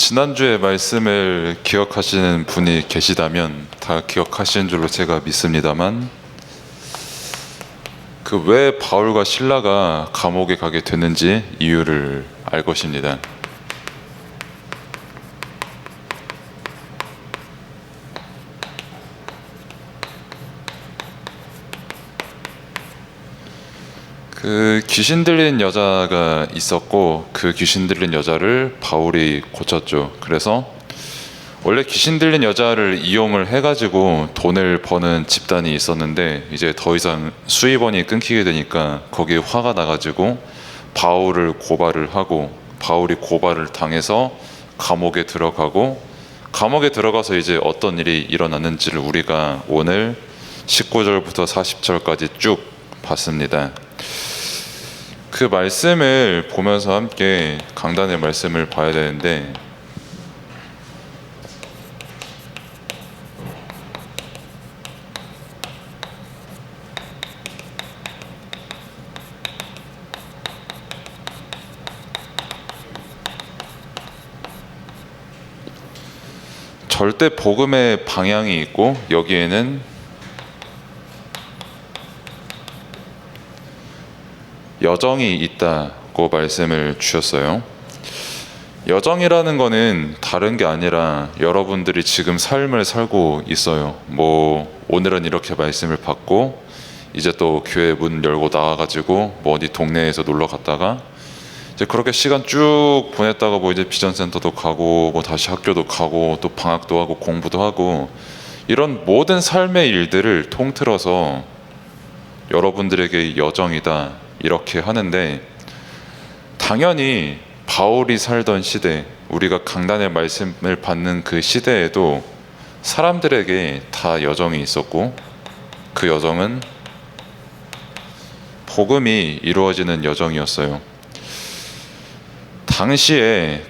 지난주에 말씀을 기억하시는 분이 계시다면 다 기억하시는 줄로 제가 믿습니다만, 그 왜 바울과 실라가 감옥에 가게 됐는지 이유를 알 것입니다. 그 귀신 들린 여자가 있었고, 그 귀신 들린 여자를 바울이 고쳤죠. 그래서 원래 귀신 들린 여자를 이용을 해가지고 돈을 버는 집단이 있었는데, 이제 더 이상 수입원이 끊기게 되니까 거기에 화가 나가지고 바울을 고발을 하고, 바울이 고발을 당해서 감옥에 들어가고, 감옥에 들어가서 이제 어떤 일이 일어났는지를 우리가 오늘 19절부터 40절까지 쭉 봤습니다. 그 말씀을 보면서 함께 강단의 말씀을 봐야 되는데, 절대 복음의 방향이 있고, 여기에는 여정이 있다고 말씀을 주셨어요. 여정이라는 거는 다른 게 아니라 여러분들이 지금 삶을 살고 있어요. 오늘은 이렇게 말씀을 받고 이제 또 교회 문 열고 나와가지고 어디 동네에서 놀러 갔다가 이제 그렇게 시간 쭉 보냈다가 이제 비전센터도 가고 다시 학교도 가고 또 방학도 하고 공부도 하고, 이런 모든 삶의 일들을 통틀어서 여러분들에게 여정이다 이렇게 하는데, 당연히 바울이 살던 시대, 우리가 강단의 말씀을 받는 그 시대에도 사람들에게 다 여정이 있었고, 그 여정은 복음이 이루어지는 여정이었어요. 당시에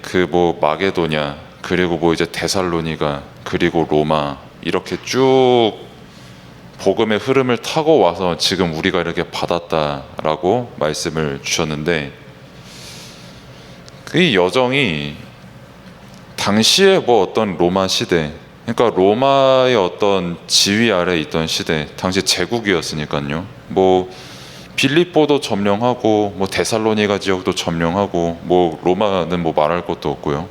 마게도냐, 그리고 이제 데살로니가, 그리고 로마, 이렇게 쭉 복음의 흐름을 타고 와서 지금 우리가 이렇게 받았다라고 말씀을 주셨는데, 그 여정이 당시에 어떤 로마 시대, 그러니까 로마의 어떤 지위 아래 있던 시대, 당시 제국이었으니까요. 빌립보도 점령하고 데살로니가 지역도 점령하고 로마는 말할 것도 없고요.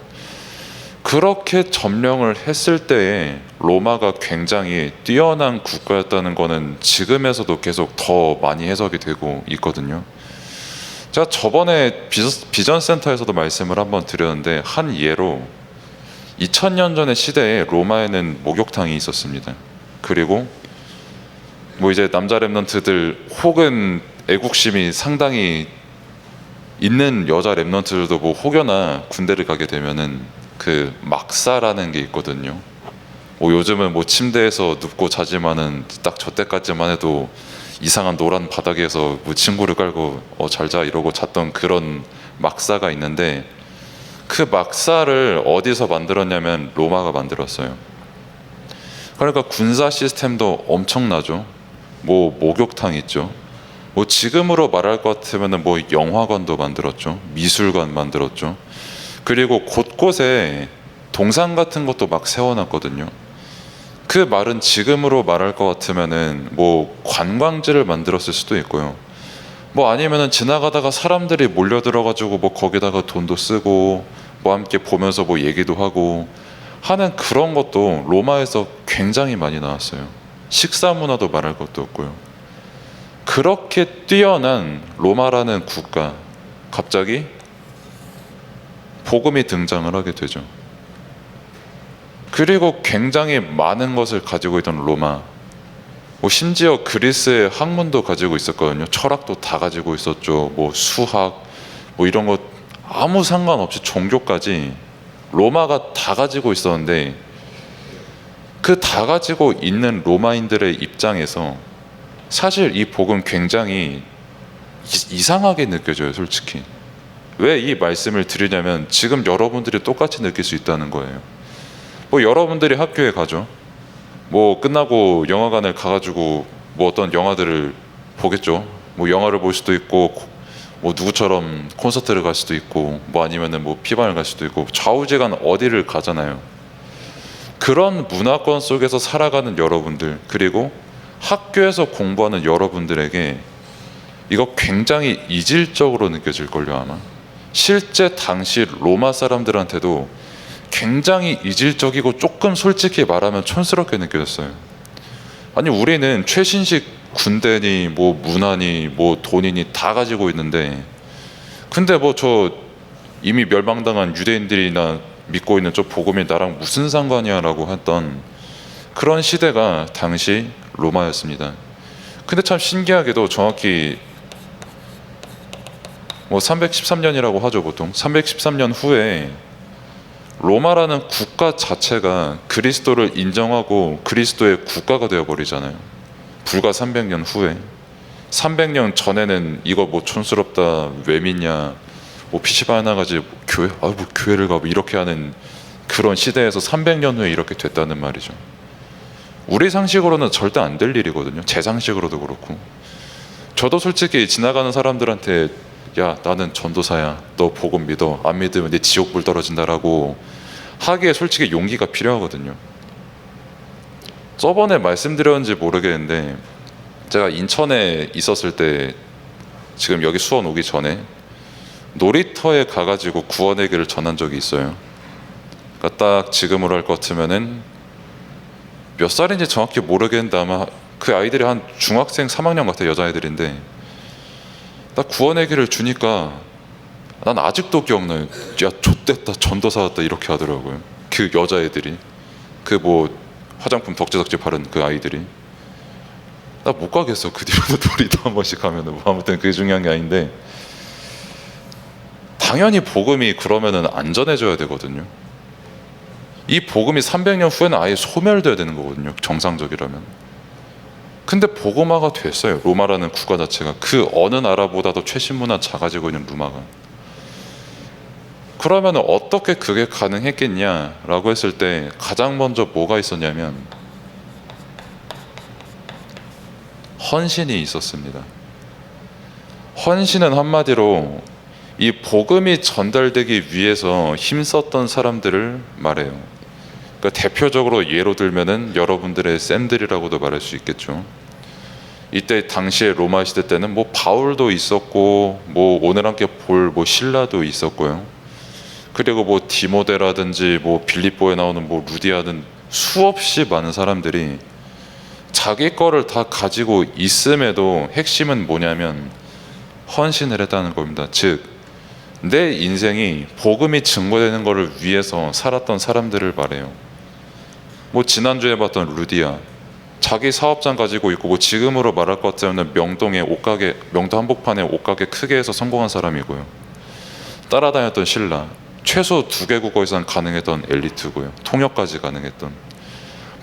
그렇게 점령을 했을 때에 로마가 굉장히 뛰어난 국가였다는 거는 지금에서도 계속 더 많이 해석이 되고 있거든요. 제가 저번에 비전센터에서도 말씀을 한번 드렸는데, 한 예로 2000년 전의 시대에 로마에는 목욕탕이 있었습니다. 그리고 이제 남자 랩런트들 혹은 애국심이 상당히 있는 여자 랩런트들도 혹여나 군대를 가게 되면은 그 막사라는 게 있거든요. 요즘은 침대에서 눕고 자지만은 딱 저 때까지만 해도 이상한 노란 바닥에서 친구를 깔고 잘 자 이러고 잤던 그런 막사가 있는데, 그 막사를 어디서 만들었냐면 로마가 만들었어요. 그러니까 군사 시스템도 엄청나죠. 목욕탕 있죠. 지금으로 말할 것 같으면 영화관도 만들었죠. 미술관 만들었죠. 그리고 곳곳에 동상 같은 것도 막 세워놨거든요. 그 말은 지금으로 말할 것 같으면은 관광지를 만들었을 수도 있고요. 아니면은 지나가다가 사람들이 몰려들어가지고 거기다가 돈도 쓰고 함께 보면서 얘기도 하고 하는 그런 것도 로마에서 굉장히 많이 나왔어요. 식사 문화도 말할 것도 없고요. 그렇게 뛰어난 로마라는 국가, 갑자기 복음이 등장을 하게 되죠. 그리고 굉장히 많은 것을 가지고 있던 로마, 심지어 그리스의 학문도 가지고 있었거든요. 철학도 다 가지고 있었죠. 수학, 이런 것 아무 상관없이 종교까지 로마가 다 가지고 있었는데, 그 다 가지고 있는 로마인들의 입장에서 사실 이 복음 굉장히 이상하게 느껴져요, 솔직히. 왜 이 말씀을 드리냐면, 지금 여러분들이 똑같이 느낄 수 있다는 거예요. 여러분들이 학교에 가죠. 끝나고 영화관을 가가지고 어떤 영화들을 보겠죠. 영화를 볼 수도 있고 뭐 누구처럼 콘서트를 갈 수도 있고 뭐 아니면은 뭐 피방을 갈 수도 있고 좌우지간 어디를 가잖아요. 그런 문화권 속에서 살아가는 여러분들, 그리고 학교에서 공부하는 여러분들에게 이거 굉장히 이질적으로 느껴질걸요 아마. 실제 당시 로마 사람들한테도 굉장히 이질적이고 조금 솔직히 말하면 촌스럽게 느껴졌어요. 아니 우리는 최신식 군대니 뭐 문화니 뭐 돈이니 다 가지고 있는데, 근데 뭐 저 이미 멸망당한 유대인들이나 믿고 있는 저 복음이 나랑 무슨 상관이야 라고 했던 그런 시대가 당시 로마였습니다. 근데 참 신기하게도 정확히 뭐 313년이라고 하죠 보통. 313년 후에 로마라는 국가 자체가 그리스도를 인정하고 그리스도의 국가가 되어버리잖아요. 불과 300년 후에. 300년 전에는 이거 뭐 촌스럽다, 왜 믿냐, 뭐 PC방 하나 가지 교회, 뭐 교회를 가고 이렇게 하는 그런 시대에서 300년 후에 이렇게 됐다는 말이죠. 우리 상식으로는 절대 안 될 일이거든요. 제 상식으로도 그렇고. 저도 솔직히 지나가는 사람들한테 야 나는 전도사야, 너 복음 믿어, 안 믿으면 네 지옥불 떨어진다라고 하기에 솔직히 용기가 필요하거든요. 저번에 말씀드렸는지 모르겠는데 제가 인천에 있었을 때, 지금 여기 수원 오기 전에 놀이터에 가가지고 구원의 길을 전한 적이 있어요. 그러니까 딱 지금으로 할 것 같으면은 몇 살인지 정확히 모르겠는데 아마 그 아이들이 한 중학생 3학년 같아, 여자애들인데 딱 구원의 길을 주니까 난 아직도 기억나요. 야 좆됐다, 전도사 왔다 이렇게 하더라고요. 그 여자애들이, 그 뭐 화장품 덕지덕지 바른 그 아이들이. 나 못 가겠어 그 뒤로도 놀이터 한 번씩 가면은. 뭐 아무튼 그게 중요한 게 아닌데, 당연히 복음이 그러면은 안전해져야 되거든요. 이 복음이 300년 후에는 아예 소멸돼야 되는 거거든요, 정상적이라면. 근데 복음화가 됐어요. 로마라는 국가 자체가 그 어느 나라보다도 최신 문화 작아지고 있는 로마가. 그러면 어떻게 그게 가능했겠냐라고 했을 때 가장 먼저 뭐가 있었냐면 헌신이 있었습니다. 헌신은 한마디로 이 복음이 전달되기 위해서 힘썼던 사람들을 말해요. 그러니까 대표적으로 예로 들면은 여러분들의 쌤들이라고도 말할 수 있겠죠. 이때 당시에 로마 시대 때는 뭐 바울도 있었고 뭐 오늘 함께 볼 뭐 신라도 있었고요. 그리고 뭐 디모데라든지 뭐 빌립보에 나오는 뭐 루디아든 수없이 많은 사람들이 자기 거를 다 가지고 있음에도 핵심은 뭐냐면 헌신을 했다는 겁니다. 즉 내 인생이 복음이 증거되는 것을 위해서 살았던 사람들을 말해요. 뭐 지난주에 봤던 루디아, 자기 사업장 가지고 있고, 뭐 지금으로 말할 것 같으면 명동의 옷가게, 명동 한복판에 옷가게 크게 해서 성공한 사람이고요. 따라다녔던 신라, 최소 2개 국어 이상 가능했던 엘리트고요. 통역까지 가능했던.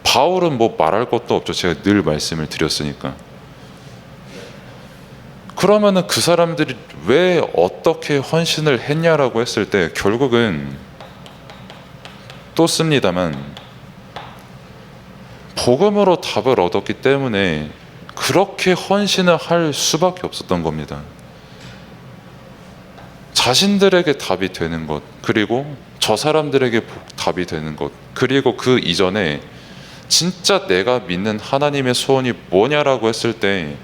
바울은 뭐 말할 것도 없죠. 제가 늘 말씀을 드렸으니까. 그러면은 그 사람들이 왜 어떻게 헌신을 했냐라고 했을 때 결국은 또 씁니다만 복음으로 답을 얻었기 때문에 그렇게 헌신을 할 수밖에 없었던 겁니다. 자신들에게 답이 되는 것, 그리고 저 사람들에게 답이 되는 것, 그리고 그 이전에 진짜 내가 믿는 하나님의 소원이 뭐냐라고 했을 때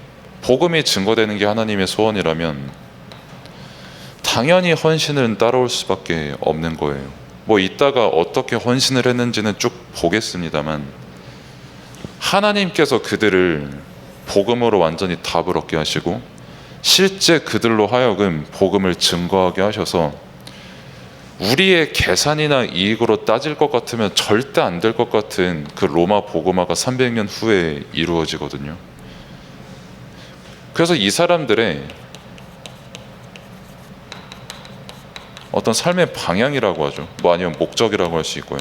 복음이 증거되는 게 하나님의 소원이라면 당연히 헌신은 따라올 수밖에 없는 거예요. 뭐 이따가 어떻게 헌신을 했는지는 쭉 보겠습니다만 하나님께서 그들을 복음으로 완전히 답을 얻게 하시고 실제 그들로 하여금 복음을 증거하게 하셔서 우리의 계산이나 이익으로 따질 것 같으면 절대 안 될 것 같은 그 로마 복음화가 300년 후에 이루어지거든요. 그래서 이 사람들의 어떤 삶의 방향이라고 하죠. 뭐 아니면 목적이라고 할 수 있고요.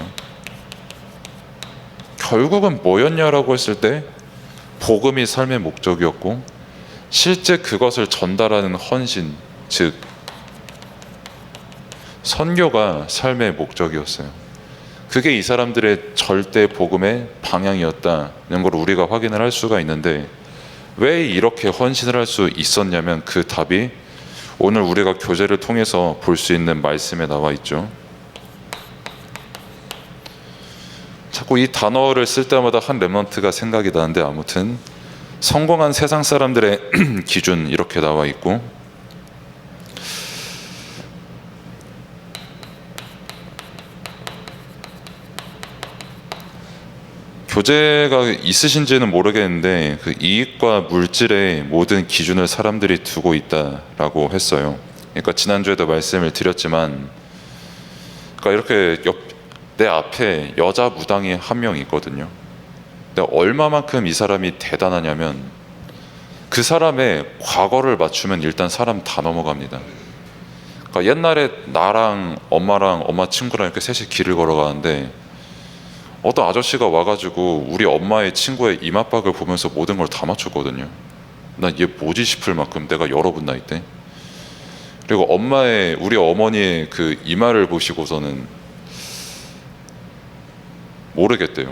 결국은 뭐였냐라고 했을 때 복음이 삶의 목적이었고 실제 그것을 전달하는 헌신, 즉 선교가 삶의 목적이었어요. 그게 이 사람들의 절대 복음의 방향이었다는 걸 우리가 확인을 할 수가 있는데 왜 이렇게 헌신을 할 수 있었냐면 그 답이 오늘 우리가 교제를 통해서 볼 수 있는 말씀에 나와 있죠. 자꾸 이 단어를 쓸 때마다 한 렘넌트가 생각이 나는데, 아무튼 성공한 세상 사람들의 기준 이렇게 나와 있고, 교제가 있으신지는 모르겠는데 그 이익과 물질의 모든 기준을 사람들이 두고 있다라고 했어요. 그러니까 지난주에도 말씀을 드렸지만, 그러니까 이렇게 내 앞에 여자 무당이 한 명 있거든요. 근데 얼마만큼 이 사람이 대단하냐면, 그 사람의 과거를 맞추면 일단 사람 다 넘어갑니다. 그러니까 옛날에 나랑 엄마 친구랑 이렇게 셋이 길을 걸어가는데 어떤 아저씨가 와가지고 우리 엄마의 친구의 이마박을 보면서 모든 걸 다 맞췄거든요. 난 얘 뭐지 싶을 만큼 내가 여러분 나이 때. 그리고 우리 어머니의 그 이마를 보시고서는 모르겠대요.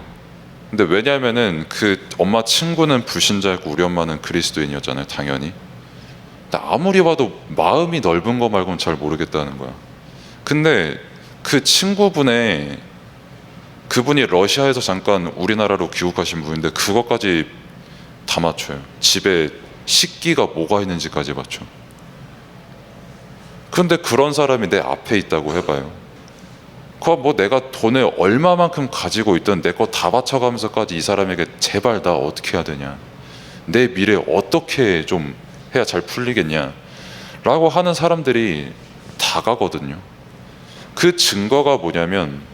근데 왜냐면은 그 엄마 친구는 불신자였고 우리 엄마는 그리스도인이었잖아요, 당연히. 근데 아무리 봐도 마음이 넓은 거 말고는 잘 모르겠다는 거야. 근데 그 그분이 러시아에서 잠깐 우리나라로 귀국하신 분인데 그것까지 다 맞춰요. 집에 식기가 뭐가 있는지까지 맞춰. 그런데 그런 사람이 내 앞에 있다고 해봐요. 그거 뭐 내가 돈을 얼마만큼 가지고 있든 내 거 다 바쳐가면서까지 이 사람에게 제발 나 어떻게 해야 되냐, 내 미래 어떻게 좀 해야 잘 풀리겠냐 라고 하는 사람들이 다가거든요. 그 증거가 뭐냐면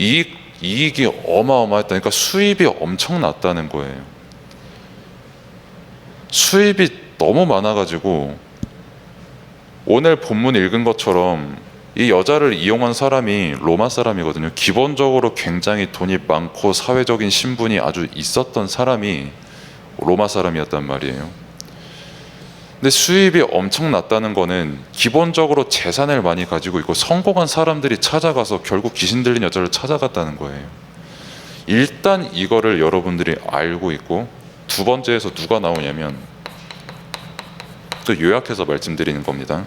이익이 어마어마했다. 그러니까 수입이 엄청 났다는 거예요. 수입이 너무 많아가지고 오늘 본문 읽은 것처럼 이 여자를 이용한 사람이 로마 사람이거든요. 기본적으로 굉장히 돈이 많고 사회적인 신분이 아주 있었던 사람이 로마 사람이었단 말이에요. 근데 수입이 엄청 났다는 거는 기본적으로 재산을 많이 가지고 있고 성공한 사람들이 찾아가서 결국 귀신 들린 여자를 찾아갔다는 거예요. 일단 이거를 여러분들이 알고 있고, 두 번째에서 누가 나오냐면, 또 요약해서 말씀드리는 겁니다.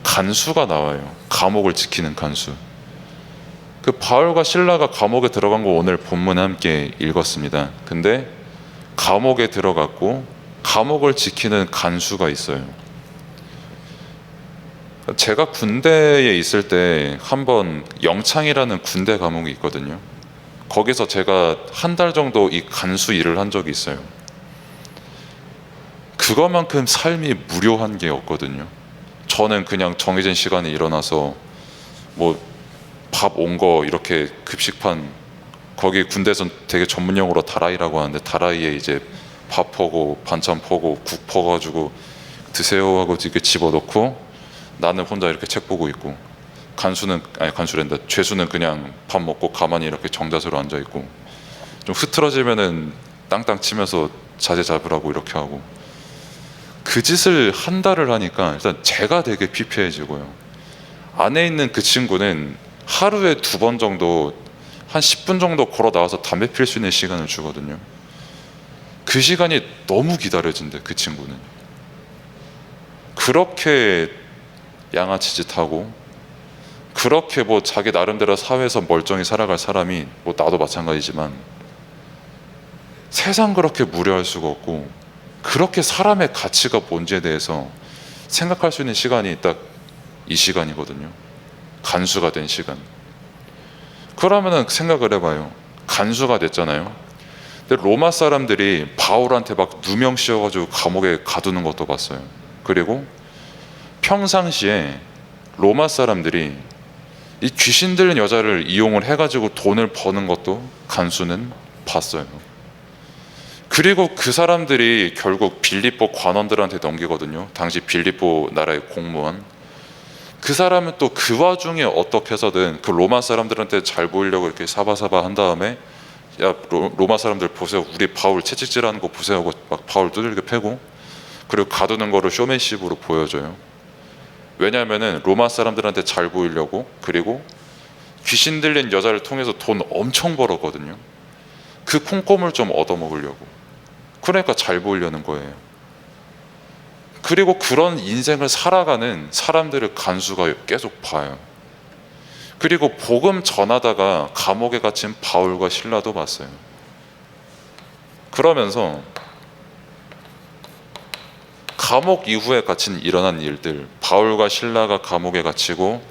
간수가 나와요. 감옥을 지키는 간수. 그 바울과 실라가 감옥에 들어간 거 오늘 본문에 함께 읽었습니다. 근데 감옥에 들어갔고 감옥을 지키는 간수가 있어요. 제가 군대에 있을 때 한번 영창이라는 군대 감옥이 있거든요. 거기서 제가 한 달 정도 이 간수 일을 한 적이 있어요. 그거만큼 삶이 무료한 게 없거든요. 저는 그냥 정해진 시간에 일어나서 뭐 밥 온 거 이렇게 급식판, 거기 군대에선 되게 전문 용어로 다라이라고 하는데 다라이에 이제 밥 퍼고 반찬 퍼고 국 퍼가지고 드세요 하고 이렇게 집어넣고 나는 혼자 이렇게 책 보고 있고, 간수랜다. 죄수는 그냥 밥 먹고 가만히 이렇게 정자세로 앉아 있고, 좀 흐트러지면은 땅땅 치면서 자세 잡으라고 이렇게 하고. 그 짓을 한 달을 하니까 일단 제가 되게 피폐해지고요. 안에 있는 그 친구는 하루에 2번 정도 한 10분 정도 걸어 나와서 담배 필 수 있는 시간을 주거든요. 그 시간이 너무 기다려진대. 그 친구는 그렇게 양아치 짓하고 그렇게 뭐 자기 나름대로 사회에서 멀쩡히 살아갈 사람이, 뭐 나도 마찬가지지만 세상 그렇게 무료할 수가 없고, 그렇게 사람의 가치가 뭔지에 대해서 생각할 수 있는 시간이 딱 이 시간이거든요. 간수가 된 시간. 그러면은 생각을 해봐요. 간수가 됐잖아요. 근데 로마 사람들이 바울한테 막 누명 씌워가지고 감옥에 가두는 것도 봤어요. 그리고 평상시에 로마 사람들이 이 귀신 들린 여자를 이용을 해가지고 돈을 버는 것도 간수는 봤어요. 그리고 그 사람들이 결국 빌립보 관원들한테 넘기거든요. 당시 빌립보 나라의 공무원. 그 사람은 또 그 와중에 어떻게 해서든 그 로마 사람들한테 잘 보이려고 이렇게 사바사바 한 다음에, 야 로마 사람들 보세요, 우리 바울 채찍질하는 거 보세요 하고 막 바울 두들겨 패고, 그리고 가두는 거를 쇼맨십으로 보여줘요. 왜냐하면은 로마 사람들한테 잘 보이려고, 그리고 귀신 들린 여자를 통해서 돈 엄청 벌었거든요. 그 콩고물 좀 얻어먹으려고. 그러니까 잘 보이려는 거예요. 그리고 그런 인생을 살아가는 사람들을 간수가 계속 봐요. 그리고 복음 전하다가 감옥에 갇힌 바울과 실라도 봤어요. 그러면서 감옥 이후에 갇힌 일어난 일들, 바울과 실라가 감옥에 갇히고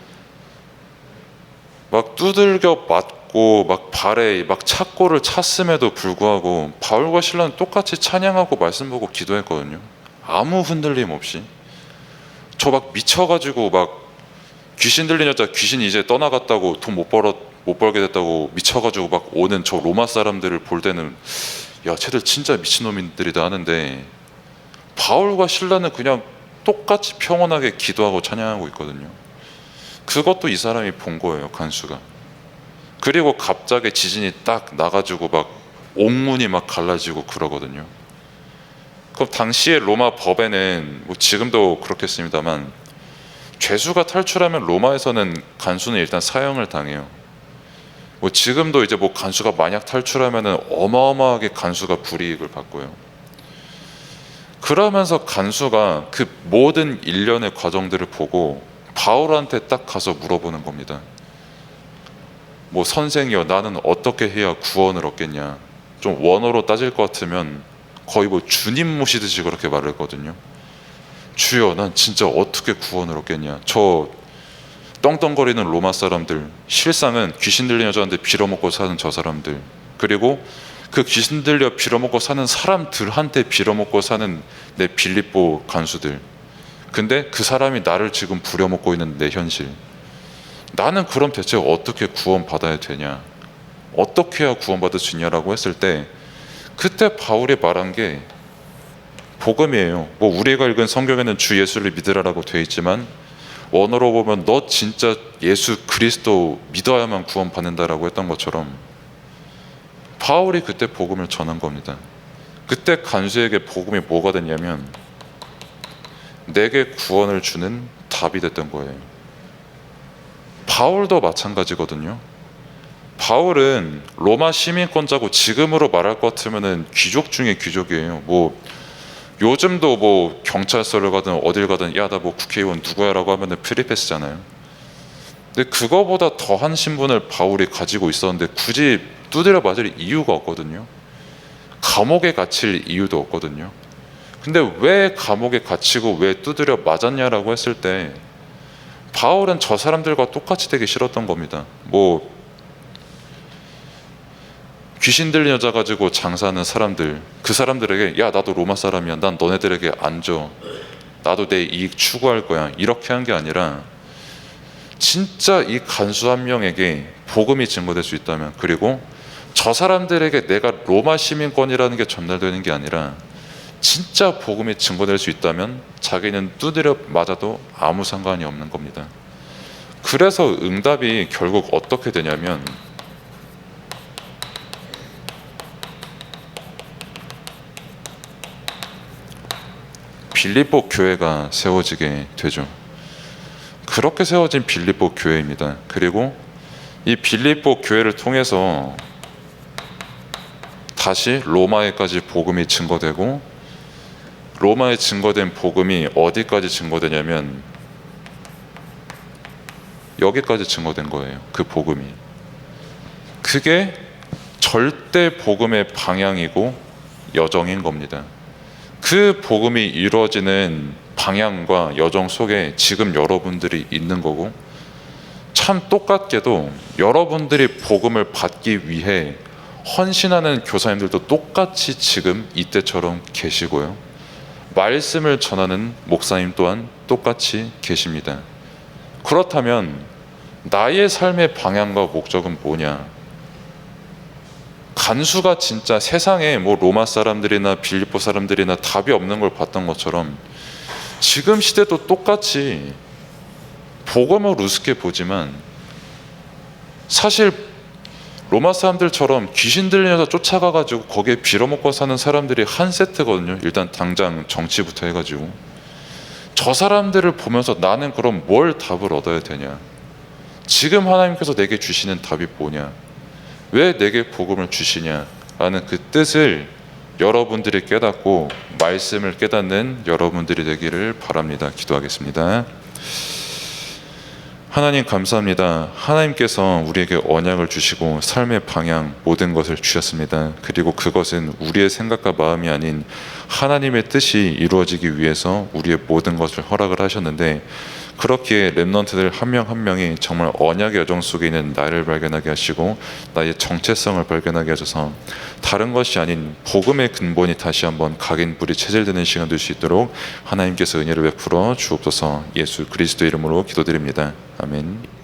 막 두들겨 맞고 막 발에 막 착고를 찼음에도 불구하고 바울과 실라는 똑같이 찬양하고 말씀 보고 기도했거든요. 아무 흔들림 없이. 저 막 미쳐가지고 막 귀신 들린 여자 귀신 이제 떠나갔다고 돈 못 벌게 됐다고 미쳐가지고 막 오는 저 로마 사람들을 볼 때는 야 쟤들 진짜 미친놈들이다 하는데, 바울과 실라는 그냥 똑같이 평온하게 기도하고 찬양하고 있거든요. 그것도 이 사람이 본 거예요, 간수가. 그리고 갑자기 지진이 딱 나가지고 막 옥문이 막 갈라지고 그러거든요. 그럼 당시에 로마 법에는 뭐 지금도 그렇겠습니다만 죄수가 탈출하면 로마에서는 간수는 일단 사형을 당해요. 뭐 지금도 이제 뭐 간수가 만약 탈출하면은 어마어마하게 간수가 불이익을 받고요. 그러면서 간수가 그 모든 일련의 과정들을 보고 바울한테 딱 가서 물어보는 겁니다. 뭐 선생이여, 나는 어떻게 해야 구원을 얻겠냐. 좀 원어로 따질 것 같으면 거의 뭐 주님 모시듯이 그렇게 말을 했거든요. 주여, 난 진짜 어떻게 구원을 얻겠냐. 저 떵떵거리는 로마 사람들, 실상은 귀신 들린 여자한테 빌어먹고 사는 저 사람들, 그리고 그 귀신 들려 빌어먹고 사는 사람들한테 빌어먹고 사는 내 빌립보 간수들, 근데 그 사람이 나를 지금 부려먹고 있는 내 현실, 나는 그럼 대체 어떻게 구원받아야 되냐, 어떻게 해야 구원받을 수 있냐라고 했을 때 그때 바울이 말한 게 복음이에요. 뭐 우리가 읽은 성경에는 주 예수를 믿으라라고 되어 있지만 원어로 보면 너 진짜 예수 그리스도 믿어야만 구원받는다라고 했던 것처럼 바울이 그때 복음을 전한 겁니다. 그때 간수에게 복음이 뭐가 됐냐면 내게 구원을 주는 답이 됐던 거예요. 바울도 마찬가지거든요. 바울은 로마 시민권자고 지금으로 말할 것 같으면은 귀족 중에 귀족이에요. 뭐 요즘도 뭐 경찰서를 가든 어딜 가든 야 나 뭐 국회의원 누구야라고 하면은 프리패스잖아요. 근데 그거보다 더한 신분을 바울이 가지고 있었는데 굳이 두드려 맞을 이유가 없거든요. 감옥에 갇힐 이유도 없거든요. 근데 왜 감옥에 갇히고 왜 두드려 맞았냐라고 했을 때 바울은 저 사람들과 똑같이 되기 싫었던 겁니다. 뭐 귀신 들린 여자 가지고 장사하는 사람들, 그 사람들에게 야 나도 로마 사람이야, 난 너네들에게 안 줘, 나도 내 이익 추구할 거야, 이렇게 한 게 아니라 진짜 이 간수 한 명에게 복음이 증거될 수 있다면, 그리고 저 사람들에게 내가 로마 시민권이라는 게 전달되는 게 아니라 진짜 복음이 증거될 수 있다면 자기는 두드려 맞아도 아무 상관이 없는 겁니다. 그래서 응답이 결국 어떻게 되냐면 빌립보 교회가 세워지게 되죠. 그렇게 세워진 빌립보 교회입니다. 그리고 이 빌립보 교회를 통해서 다시 로마에까지 복음이 증거되고, 로마에 증거된 복음이 어디까지 증거되냐면 여기까지 증거된 거예요. 그 복음이. 그게 절대 복음의 방향이고 여정인 겁니다. 그 복음이 이루어지는 방향과 여정 속에 지금 여러분들이 있는 거고, 참 똑같게도 여러분들이 복음을 받기 위해 헌신하는 교사님들도 똑같이 지금 이때처럼 계시고요. 말씀을 전하는 목사님 또한 똑같이 계십니다. 그렇다면 나의 삶의 방향과 목적은 뭐냐? 간수가 진짜 세상에 뭐 로마 사람들이나 빌립보 사람들이나 답이 없는 걸 봤던 것처럼 지금 시대도 똑같이 복음을 우습게 보지만 사실 로마 사람들처럼 귀신 들린 여자 쫓아가가지고 거기에 빌어먹고 사는 사람들이 한 세트거든요. 일단 당장 정치부터 해가지고 저 사람들을 보면서 나는 그럼 뭘 답을 얻어야 되냐? 지금 하나님께서 내게 주시는 답이 뭐냐? 왜 내게 복음을 주시냐? 라는 그 뜻을 여러분들이 깨닫고 말씀을 깨닫는 여러분들이 되기를 바랍니다. 기도하겠습니다. 하나님 감사합니다. 하나님께서 우리에게 언약을 주시고 삶의 방향 모든 것을 주셨습니다. 그리고 그것은 우리의 생각과 마음이 아닌 하나님의 뜻이 이루어지기 위해서 우리의 모든 것을 허락을 하셨는데, 그렇기에 렘넌트들 한 명 한 명이 정말 언약의 여정 속에 있는 나를 발견하게 하시고 나의 정체성을 발견하게 하셔서 다른 것이 아닌 복음의 근본이 다시 한번 각인뿌리 체질되는 시간 될 수 있도록 하나님께서 은혜를 베풀어 주옵소서. 예수 그리스도 이름으로 기도드립니다. 아멘.